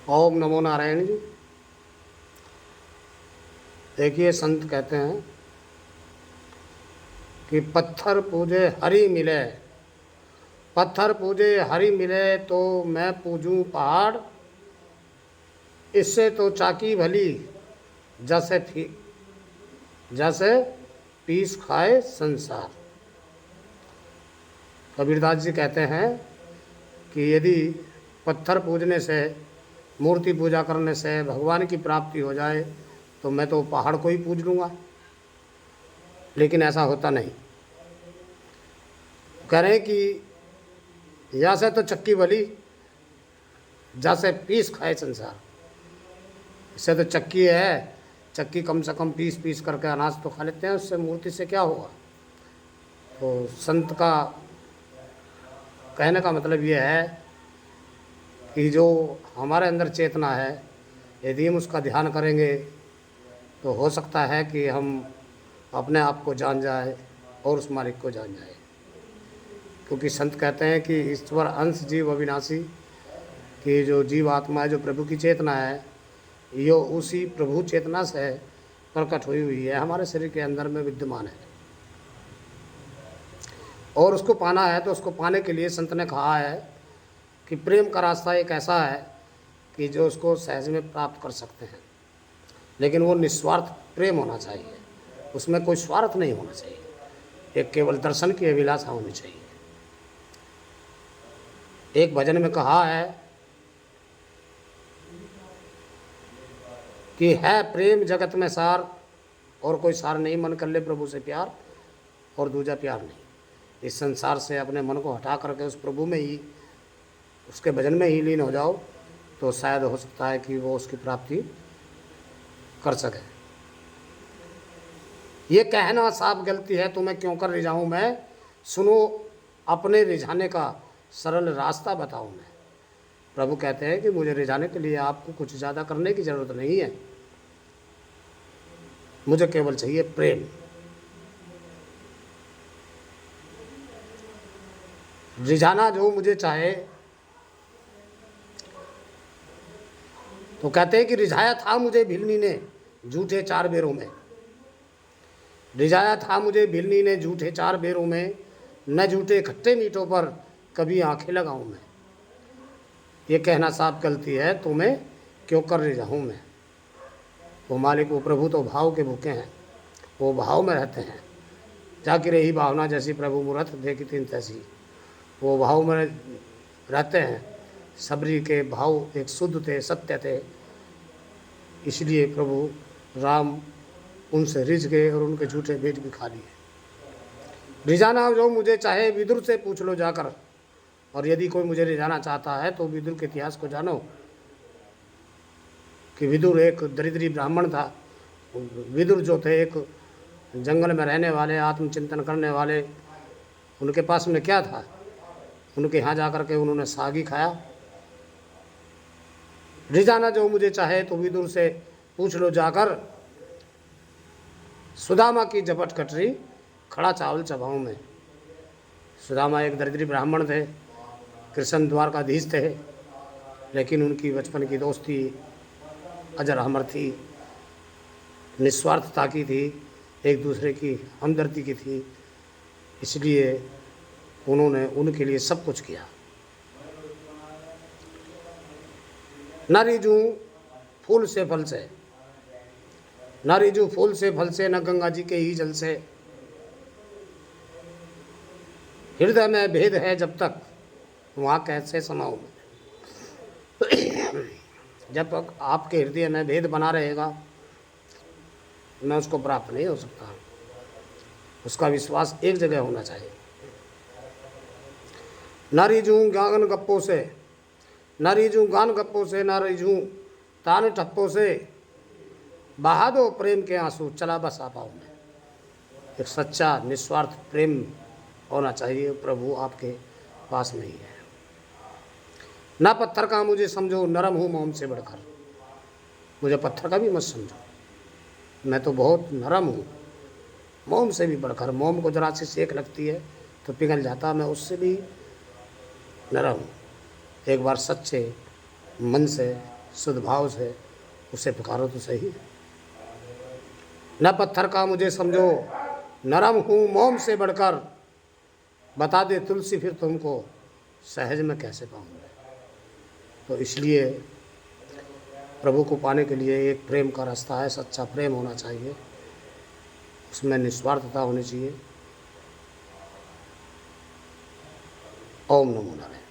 ओम नमो नारायण जी। देखिए, संत कहते हैं कि पत्थर पूजे हरि मिले, पत्थर पूजे हरि मिले तो मैं पूजूं पहाड़, इससे तो चाकी भली जैसे जैसे पीस खाए संसार। कबीरदास जी कहते हैं कि यदि पत्थर पूजने से, मूर्ति पूजा करने से भगवान की प्राप्ति हो जाए तो मैं तो पहाड़ को ही पूज लूँगा, लेकिन ऐसा होता नहीं। कह रहे हैं कि जैसे तो चक्की भली जैसे पीस खाए संसार। इससे तो चक्की है, चक्की कम से कम पीस पीस करके अनाज तो खा लेते हैं, उससे मूर्ति से क्या होगा। तो संत का कहने का मतलब ये है कि जो हमारे अंदर चेतना है, यदि हम उसका ध्यान करेंगे तो हो सकता है कि हम अपने आप को जान जाए और उस मालिक को जान जाए। क्योंकि संत कहते हैं कि ईश्वर अंश जीव अविनाशी, कि जो जीव आत्मा है, जो प्रभु की चेतना है, ये उसी प्रभु चेतना से प्रकट हुई है, हमारे शरीर के अंदर में विद्यमान है। और उसको पाना है तो उसको पाने के लिए संत ने कहा है कि प्रेम का रास्ता एक ऐसा है कि जो उसको सहज में प्राप्त कर सकते हैं, लेकिन वो निस्वार्थ प्रेम होना चाहिए, उसमें कोई स्वार्थ नहीं होना चाहिए, एक केवल दर्शन की अभिलाषा होनी चाहिए। एक भजन में कहा है कि है प्रेम जगत में सार, और कोई सार नहीं, मन कर ले प्रभु से प्यार और दूजा प्यार नहीं। इस संसार से अपने मन को हटा करके उस प्रभु में ही, उसके भजन में ही लीन हो जाओ तो शायद हो सकता है कि वो उसकी प्राप्ति कर सके। ये कहना साफ गलती है, तुम्हें क्यों कर रिझाऊं मैं, सुनो अपने रिझाने का सरल रास्ता बताऊं मैं। प्रभु कहते हैं कि मुझे रिझाने के लिए आपको कुछ ज़्यादा करने की ज़रूरत नहीं है, मुझे केवल चाहिए प्रेम। रिझाना जो मुझे चाहे, तो कहते हैं कि रिझाया था मुझे भिलनी ने झूठे चार बेरों में, रिझाया था मुझे भिलनी ने झूठे चार बेरों में, न झूठे खट्टे मीठों पर कभी आंखें लगाऊं मैं। ये कहना साफ गलती है, तुम्हें क्यों कर रिझाऊं मैं। वो मालिक, वो प्रभु तो भाव के भूखे हैं, वो भाव में रहते हैं। जाकी रही भावना जैसी प्रभु मूरत देखी तीन तैसी, वो भाव में रहते हैं। सबरी के भाव एक शुद्ध थे, सत्य थे, इसलिए प्रभु राम उनसे रिझ गए और उनके झूठे भेद भी खा लिए। रिझाना जो मुझे चाहे विदुर से पूछ लो जाकर, और यदि कोई मुझे रिझाना चाहता है तो विदुर के इतिहास को जानो कि विदुर एक दरिद्री ब्राह्मण था। विदुर जो थे एक जंगल में रहने वाले, आत्मचिंतन करने वाले, उनके पास में क्या था, उनके यहाँ जा कर के उन्होंने सागी खाया। रिझाना जो मुझे चाहे तो विदुर से पूछ लो जाकर, सुदामा की झपट कटरी खड़ा चावल चबाऊं में। सुदामा एक दरिद्री ब्राह्मण थे, कृष्ण द्वारकाधीश थे, लेकिन उनकी बचपन की दोस्ती अजर अमर थी, निस्वार्थता की थी, एक दूसरे की हमदर्दी की थी, इसलिए उन्होंने उनके लिए सब कुछ किया। न रिझूं फूल से फल से, न रिझूं फूल से फल से, न गंगा जी के ही जल से, हृदय में भेद है जब तक वहाँ कैसे समाऊं। जब तक आपके हृदय में भेद बना रहेगा मैं उसको प्राप्त नहीं हो सकता। उसका विश्वास एक जगह होना चाहिए। न रिझूं गान गप्पों से, न रिझूं गान गप्पों से, न रिझूं तान ठप्पों से, बहा दो प्रेम के आंसू चला बस आ पाऊँ मैं। एक सच्चा निस्वार्थ प्रेम होना चाहिए, प्रभु आपके पास में ही है। ना पत्थर का मुझे समझो, नरम हूँ मोम से बढ़कर, मुझे पत्थर का भी मत समझो, मैं तो बहुत नरम हूँ, मोम से भी बढ़कर। मोम को जरा सी सेक लगती है तो पिघल जाता, मैं उससे भी नरम हूँ। एक बार सच्चे मन से सद्भाव से उसे पुकारो तो सही। न पत्थर का मुझे समझो, नरम हूँ मोम से बढ़कर, बता दे तुलसी फिर तुमको सहज में कैसे पाऊँगा। तो इसलिए प्रभु को पाने के लिए एक प्रेम का रास्ता है, सच्चा प्रेम होना चाहिए, उसमें निस्वार्थता होनी चाहिए। ओम नमो नारायण।